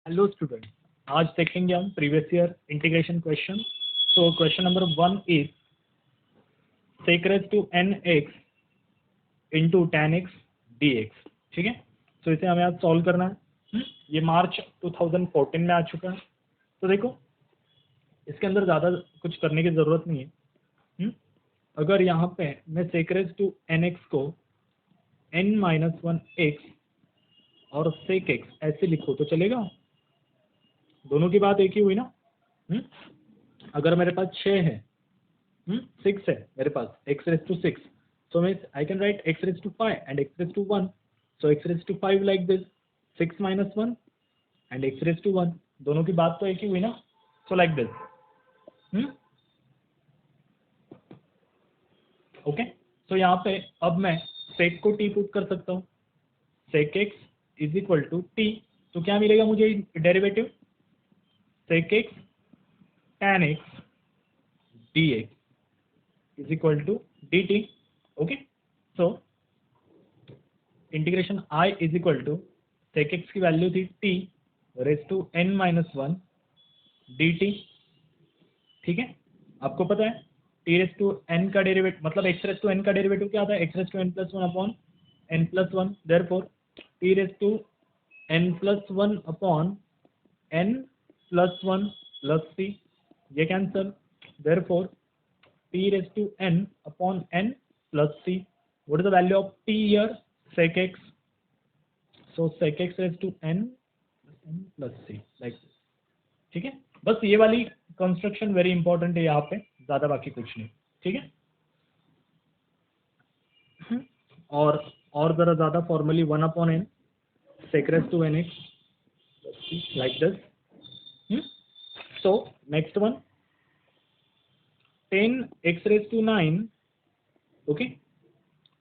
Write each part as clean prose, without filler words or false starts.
Hello student, आज देखेंगे हम previous year integration question. So question number 1 is sec raised to nx into tan x dx। ठीक है, तो इसे हमें आज सॉल्व करना है। ये मार्च 2014 में आ चुका है। तो देखो, इसके अंदर ज़्यादा कुछ करने की ज़रूरत नहीं है। अगर यहाँ पे मैं sec raised to nx को n-1x और sec x ऐसे लिखो तो चलेगा। दोनों की बात एक ही हुई ना। अगर मेरे पास 6 है, 6 है मेरे पास, x raised to 6, so means I can write x raised to 5 and x raised to 1, so x raised to 5 like this, 6 minus 1 and x raised to 1, दोनों की बात तो एक ही हुई ना। so like this। Okay, so यहाँ पे अब मैं sec को t पुट कर सकता हूँ, sec x is equal to t। तो क्या मिलेगा मुझे derivative, sec x tan x dx is equal to dt। Okay, so integration I is equal to sec x की वैल्यू थी t raise to n-1 dt। ठीक है, आपको पता है t रेज टू n का डेरिवेटिव मतलब x रेज टू n का डेरिवेटिव क्या आता है, x raise to n+1 upon n+1। Therefore t raise to n+1 upon n+1 plus c, ये cancel. Therefore t raised to n upon n plus c. What is the value of t here? Sec x. So sec x raised to n plus c like this। ठीक है, बस ये वाली construction very important है यहाँ पे, ज्यादा बाकी कुछ नहीं। ठीक है, और जरा ज्यादा formally 1 upon n sec raised to nx like this। so next one 10x raised to 9 okay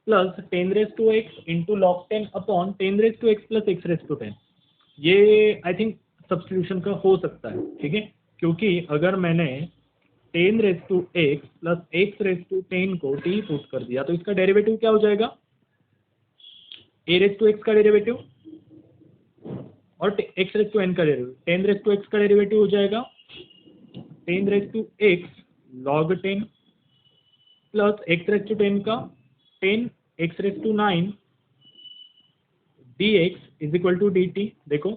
plus 10 raised to x into log 10 upon 10 raised to x plus x raised to 10। ये आई थिंक सब्सटीट्यूशन का हो सकता है। ठीक है, क्योंकि अगर मैंने 10 raised to x plus x raised to 10 को t पुट कर दिया तो इसका डेरिवेटिव क्या हो जाएगा, a raised to x का डेरिवेटिव और x raised to n का डेरिवेटिव। 10 raised to x का डेरिवेटिव हो जाएगा 10 raised to x log 10 plus x raised to 10 का 10 x raised to 9 dx is equal to dt। देखो,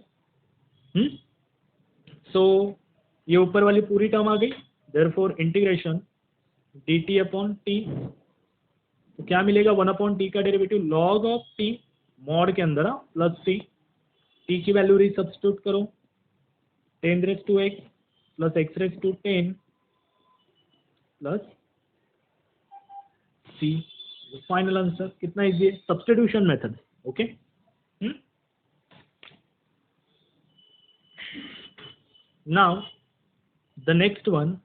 सो ये ऊपर वाली पूरी टर्म आ गई। Therefore integration dt upon t, तो क्या मिलेगा 1 अपॉन t का derivative log of t mod के अंदर प्लस c, t की वैल्यू री सब्स्टिट्यूट करो 10 raise to x plus x raise to 10 plus c। Final answer कितना इजी है, substitution method. Okay, now the next one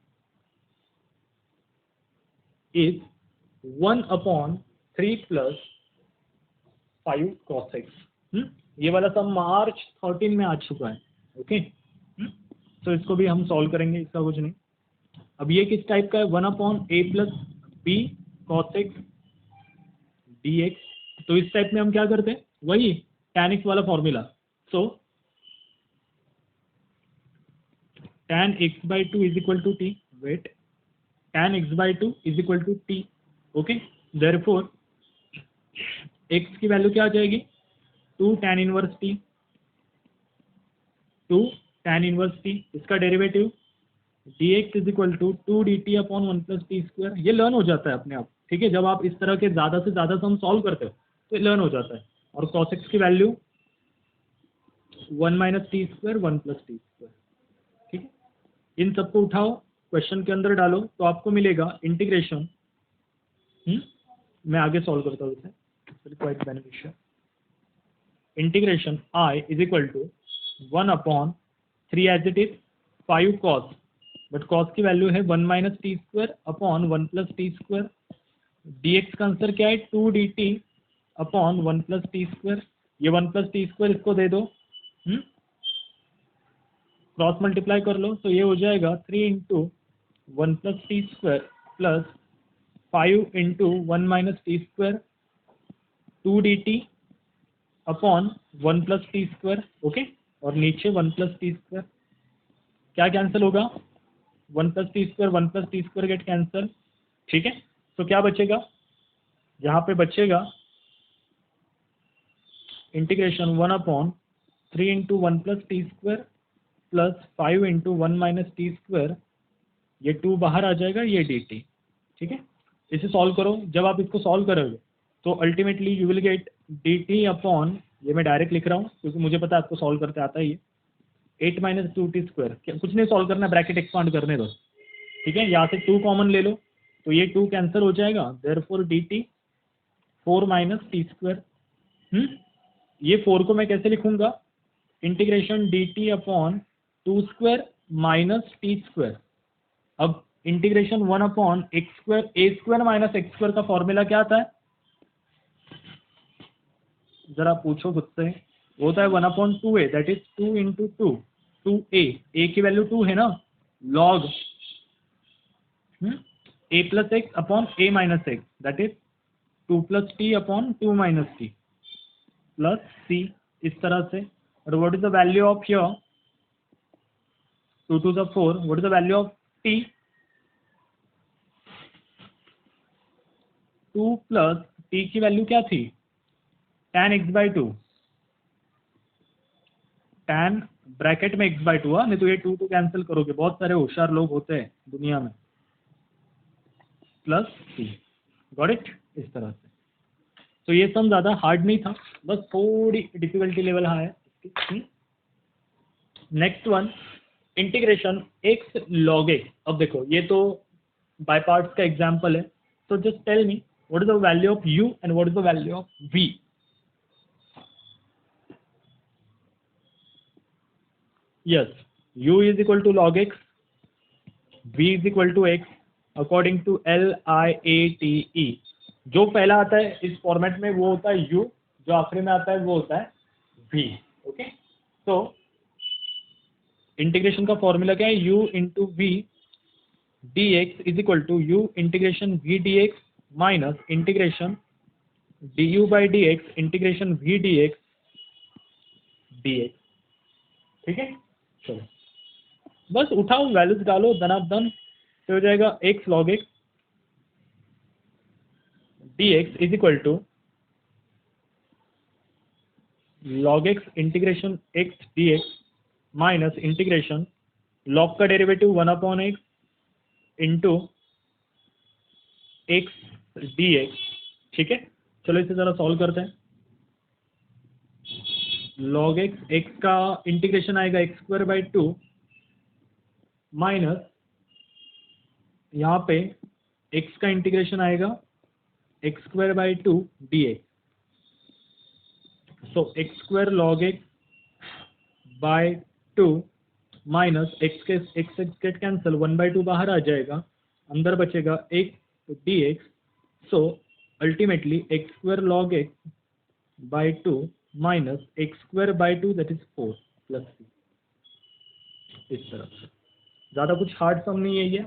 is 1 upon 3 plus 5 cos x। ये वाला सब मार्च 13 में आ चुका है। ओके, तो इसको भी हम सॉल्व करेंगे, इसका कुछ नहीं। अब ये किस टाइप का है, 1 upon a plus b cos x dx। तो इस टाइप में हम क्या करते हैं, वही tan x वाला formula. So tan x by 2 is equal to t, wait, tan x by 2 is equal to t। Okay, therefore x की वैल्यू क्या आ जाएगी, 2 tan inverse t, 2 tan inverse t, इसका derivative dx is equal to 2 dt upon 1 plus T square. ये learn हो जाता है अपने आप। ठीक है, जब आप इस तरह के ज़्यादा से ज़्यादा सम सॉल्व करते हो तो लर्न हो जाता है। और cos x की value 1 minus T square 1 plus T square. ठीक है, इन सबको उठाओ क्वेश्चन के अंदर डालो तो आपको मिलेगा इंटीग्रेशन। मैं आगे सॉल्व करता हूँ इसे, quite beneficial. Integration I is equal to 1 upon 3 as it is 5 cos, but cos की वैल्यू है 1 minus T square upon 1 plus T square. dx का आंसर क्या है, 2 dt upon 1 plus T square. ये 1 प्लस टी स्क्वायर इसको दे दो, cross multiply कर लो तो ये हो जाएगा 3 into 1 plus T square plus 5 into 1 minus T square 2 dt upon 1 plus T square. Okay, और नीचे 1+t², क्या कैंसिल होगा, 1+t² गेट कैंसिल, ठीक है। तो क्या बचेगा, यहाँ पे बचेगा इंटीग्रेशन 1/3 × 1+t² प्लस 5 × 1 - t², ये 2 बाहर आ जाएगा, ये dt, ठीक है। इसे सॉल्व करो, जब आप इसको सॉल्व करोगे तो ultimately you will get dt upon, ये मैं डायरेक्ट लिख रहा हूँ क्योंकि मुझे पता है आपको सॉल्व करते आता है ये, 8 - 2t², कुछ नहीं सॉल्व करना, ब्रैकेट एक्सपांड करने दो, ठीक है। यहाँ से 2 कॉमन ले लो तो ये 2 कैंसिल हो जाएगा, देयरफॉर dt 4 - t²। ये 4 को मैं कैसे लिखूंगा, integration dt upon 2² minus t²। अब integration 1/x², a² minus x² का फॉर्मूला क्या आता है, जरा पूछो खुद से, वो होता है 1/2a, that is 2 × 2, 2a, a की वैल्यू 2 है ना, log a + x upon a - x, that is 2 + t upon 2 - t plus c, इस तरह से। और what is the value of here, 2 to the 4, what is the value of t, 2 plus t की value क्या थी, tan x/2, tan bracket में x/2, नहीं तो ये 2 कैंसिल करोगे, बहुत सारे होशियार लोग होते हैं दुनिया में, प्लस c, गॉट इट, इस तरह से। तो ये सम ज़्यादा हार्ड नहीं था, बस थोड़ी डिफिकल्टी लेवल हाई है। Next one, integration x log x। अब देखो ये तो बाय पार्ट्स का एग्जांपल है, तो just tell me what is the value of u and what is the value of v। Yes, u is equal to log x, v is equal to x according to LIATE। जो पहला आता है इस format में वो होता है u, जो आखिरी में आता है वो होता है v, ओके। तो इंटीग्रेशन का फॉर्मूला क्या है, u into v dx is equal to u integration v dx minus integration du by dx integration v dx dx, ठीक है। चलो बस उठाओ, वैल्यूज डालो धनाधन, तो हो जाएगा x log x dx is equal to log x integration x dx minus integration log का derivative 1/x into x dx, ठीक है। चलो इसे जरा सॉल्व करते हैं। log x का इंटीग्रेशन आएगा x²/2 माइनस यहाँ पे x का इंटीग्रेशन आएगा x²/2 dx, सो x² log x/2 minus x get cancel, 1/2 बाहर आ जाएगा, अंदर बचेगा x dx, so ultimately x² log x/2 minus x²/2 that is 4 plus c, इस तरह से। ज़्यादा कुछ हार्ड सम नहीं है ये।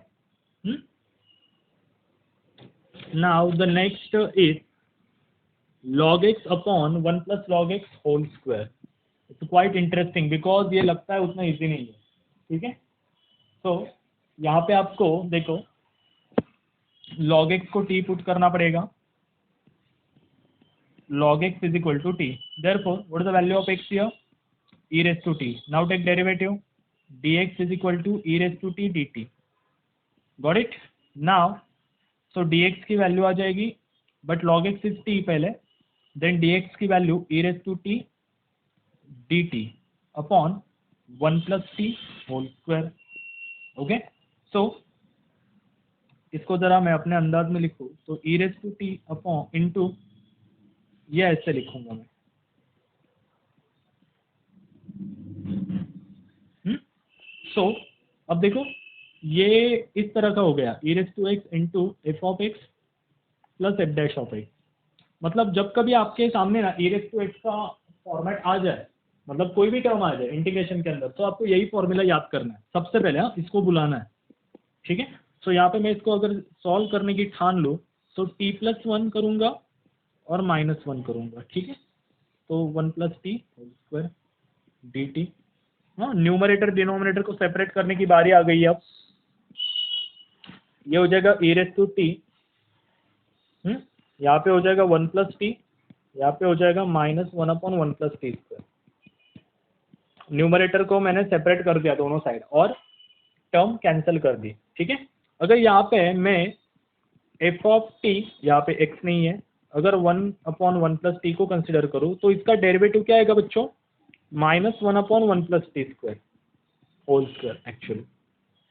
Now the next is log x upon 1 + log x whole square. It's quite interesting because ये लगता है उतना इजी नहीं है, ठीक है। तो यहाँ पे आपको देखो log x को t पुट करना पड़ेगा, log x is equal to t, therefore what is the value of x here, e raised to t, now take derivative dx is equal to e raised to t dt, got it. Now so dx की वैल्यू आ जाएगी, but log x is t पहले, then dx की वैल्यू e raised to t dt upon 1 + t whole square, okay. So इसको जरा मैं अपने अंदाज में लिखूँ तो e raised to t upon into, ये ऐसे लिखूंगा मैं, सो अब देखो ये इस तरह का हो गया, e raised to x into f of x plus f dash of x। मतलब जब कभी आपके सामने ना e raised to x का फॉर्मेट आ जाए, मतलब कोई भी टर्म आ जाए इंटीग्रेशन के अंदर, तो आपको यही फॉर्मूला याद करना है सबसे पहले, हाँ इसको बुलाना है, ठीक है। सो यहाँ पे मैं इसको अगर सॉल्व करने की ठान लूँ तो t+1 करूँगा और -1 करूँगा, ठीक है। तो 1 + t होल स्क्वायर dt हाँ, न्यूमरेटर डिनोमिनेटर को सेपरेट करने की बारी आ गई है अब। ये हो जाएगा e रेस टू टी, यहाँ पे हो जाएगा 1 प्लस टी, यहाँ पे हो जाएगा -1/1 प्लस टी स्क्वायर। न्यूमरेटर को मैंने सेपरेट कर दिया दोनों साइड और टर्म कैंसिल कर दी, ठीक है। अगर यहाँ पे मैं एफ ऑफ टी, यहाँ पे एक्स नहीं है, अगर 1/1 प्लस टी को कंसिडर करूँ तो इसका डेरिवेटिव क्या आएगा बच्चों, -1/1 plus T square whole square actually,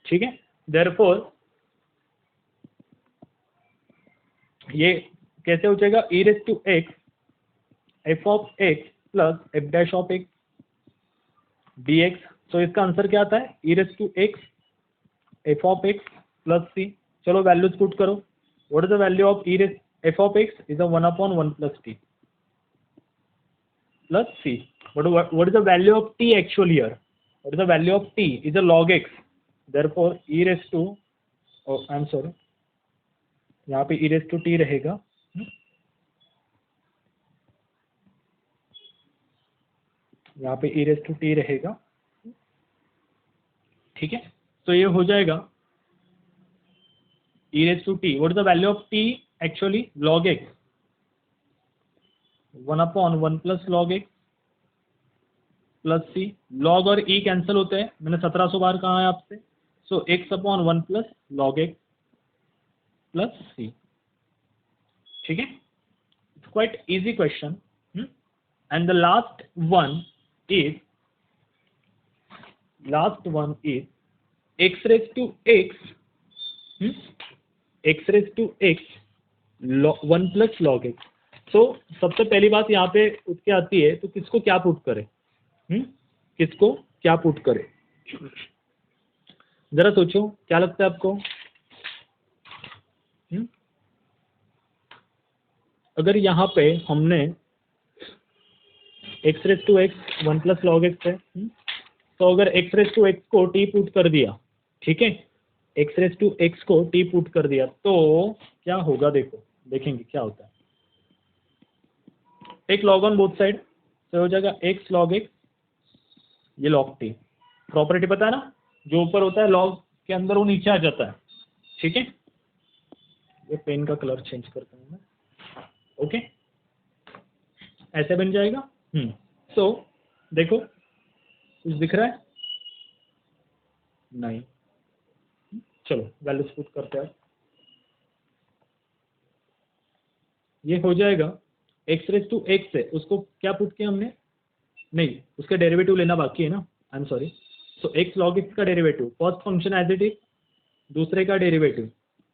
ठीक है। देयरफॉर ये कैसे हो जाएगा, e raise to x f of x plus f dash of x d x. तो इसका आंसर क्या आता है, e raise to x f of x plus c. चलो वैल्यूज पुट करो, what is the value of e raise f of x is 1/1 plus t plus c. But what is the value of t actually here? What is the value of t? Is a log x. Therefore, e raised to, oh, I'm sorry, यहाँ पे e raised to t रहेगा, यहाँ पे e raised to t रहेगा, ठीक है। तो ये हो जाएगा e raised to t. What is the value of t actually? Log x. 1/1 plus log x plus c. Log और ई कैंसिल होते हैं, मैंने 1700 बार कहा है आपसे। So x/1 plus log x plus c, ठीक है। It's quite easy question. And the last one is x raise to x 1 plus log x. So सबसे पहली बात यहाँ पे उठ के आती है, तो किसको क्या पुट करे, किसको क्या पुट करे, जरा सोचो क्या लगता है आपको। अगर यहाँ पे हमने x raise to x 1 plus log x है, तो अगर x रेज टू एक्स को t पुट कर दिया, ठीक है, x रेज टू एक्स को t पुट कर दिया तो क्या होगा, देखो देखेंगे क्या होता है। एक लॉग ऑन बोथ साइड, तो हो जाएगा x log x, ये log t। प्रॉपर्टी पता है ना, जो ऊपर होता है लॉग के अंदर वो नीचे आ जाता है, ठीक है। ये पेन का कलर चेंज करता हूँ मैं, ओके, ऐसे बन जाएगा। तो देखो कुछ दिख रहा है, नहीं, चलो वैल्यूज पुट करते हैं। ये हो जाएगा x रेज टू एक्स है, उसको क्या पुट किया हमने, नहीं उसका डेरिवेटिव लेना बाकी है ना, I am sorry. So x log x का derivative, first function as it is, दूसरे का डेरिवेटिव,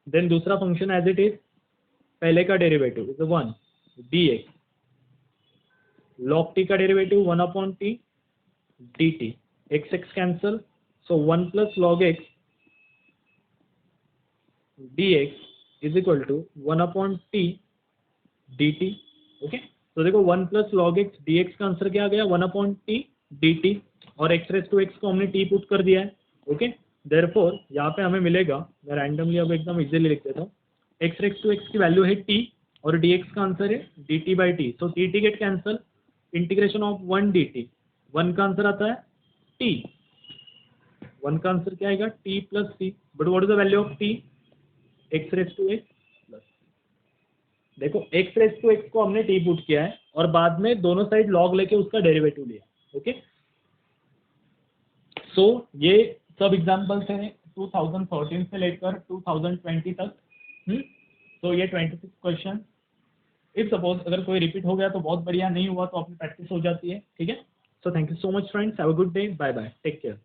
देन दूसरा फंक्शन एज इट इज, पहले का derivative is 1 dx, log t का derivative 1/t dt, x x cancel, so 1 plus log x dx is equal to 1/t dt, okay. तो देखो 1 plus log x d x का answer क्या आ गया, 1/t dt, और x रेज टू एक्स को हमने t पुट कर दिया है, ओके। देयरफॉर यहाँ पे हमें मिलेगा, मैं रैंडमली अब एकदम इजीली लिख देता हूँ, x रेज टू एक्स की वैल्यू है t और dx का आंसर है dt/t। So dt get cancel, integration of 1 dt, 1 का आंसर आता है t, 1 का आंसर क्या आएगा t plus c। But what is the value of t, x raise to x, देखो x रेज टू एक्स को हमने t पुट किया है और बाद में दोनों साइड लॉग लेके उसका डेरिवेटिव लिया, ओके। सो ये सब एग्जांपल्स हैं 2013 से लेकर 2020 तक। तो ये 26 क्वेश्चन, इफ सपोज अगर कोई रिपीट हो गया तो बहुत बढ़िया, नहीं हुआ तो अपनी प्रैक्टिस हो जाती है, ठीक है। So thank you so much friends, have a good day, bye bye, take care.